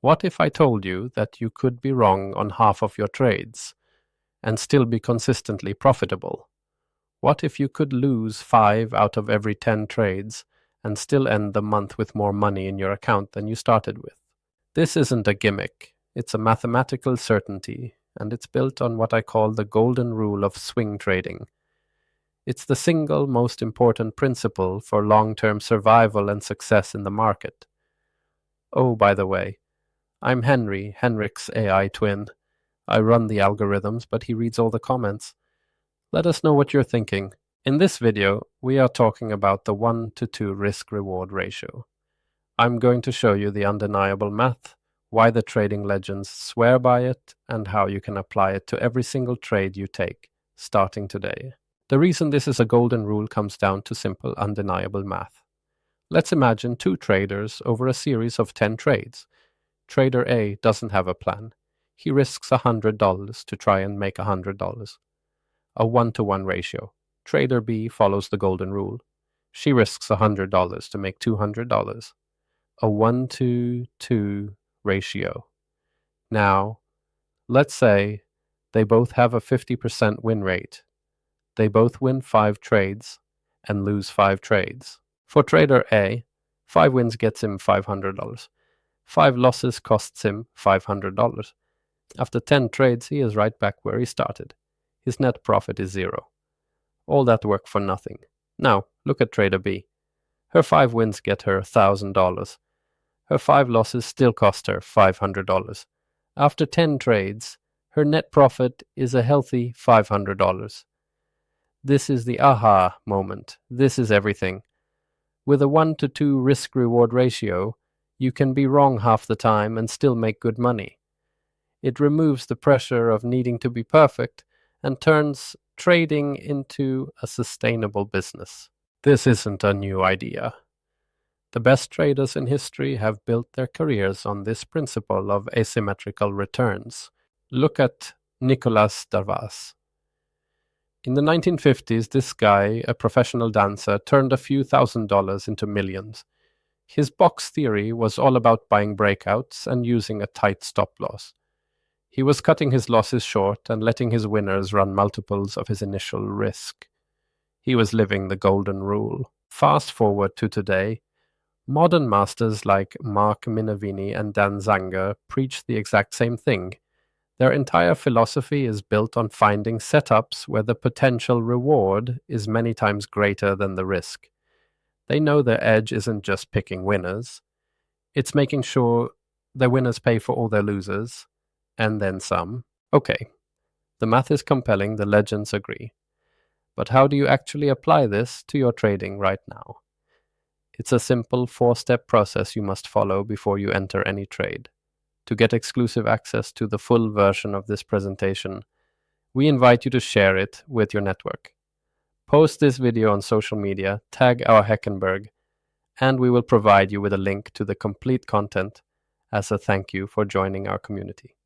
What if I told you that you could be wrong on half of your trades and still be consistently profitable? What if you could lose 5 out of every 10 trades and still end the month with more money in your account than you started with? This isn't a gimmick, it's a mathematical certainty, and it's built on what I call the golden rule of swing trading. It's the single most important principle for long-term survival and success in the market. Oh, by the way, I'm Henrik's AI twin. I run the algorithms, but he reads all the comments. Let us know what you're thinking. In this video, we are talking about the 1-to-2 risk-reward ratio. I'm going to show you the undeniable math, why the trading legends swear by it, and how you can apply it to every single trade you take, starting today. The reason this is a golden rule comes down to simple, undeniable math. Let's imagine 2 traders over a series of 10 trades. Trader A doesn't have a plan. He risks $100 to try and make $100. A 1-to-1 ratio. Trader B follows the golden rule. She risks $100 to make $200. A 1-to-2 ratio. Now, let's say they both have a 50% win rate. They both win 5 trades and lose 5 trades. For trader A, 5 wins gets him $500. 5 losses costs him $500. After 10 trades, he is right back where he started. His net profit is 0. All that work for nothing. Now, look at trader B. Her 5 wins get her $1,000. Her 5 losses still cost her $500. After 10 trades, her net profit is a healthy $500. This is the aha moment. This is everything. With a 1-to-2 risk-reward ratio, you can be wrong half the time and still make good money. It removes the pressure of needing to be perfect and turns trading into a sustainable business. This isn't a new idea. The best traders in history have built their careers on this principle of asymmetrical returns. Look at Nicolas Darvas. In the 1950s, this guy, a professional dancer, turned a few $1,000s into millions. His box theory was all about buying breakouts and using a tight stop loss. He was cutting his losses short and letting his winners run multiples of his initial risk. He was living the golden rule. Fast forward to today, modern masters like Mark Minervini and Dan Zanger preach the exact same thing. Their entire philosophy is built on finding setups where the potential reward is many times greater than the risk. They know their edge isn't just picking winners. It's making sure their winners pay for all their losers, and then some. Okay, the math is compelling, the legends agree. But how do you actually apply this to your trading right now? It's a simple 4-step process you must follow before you enter any trade. To get exclusive access to the full version of this presentation, we invite you to share it with your network. Post this video on social media, tag our Heckenberg, and we will provide you with a link to the complete content as a thank you for joining our community.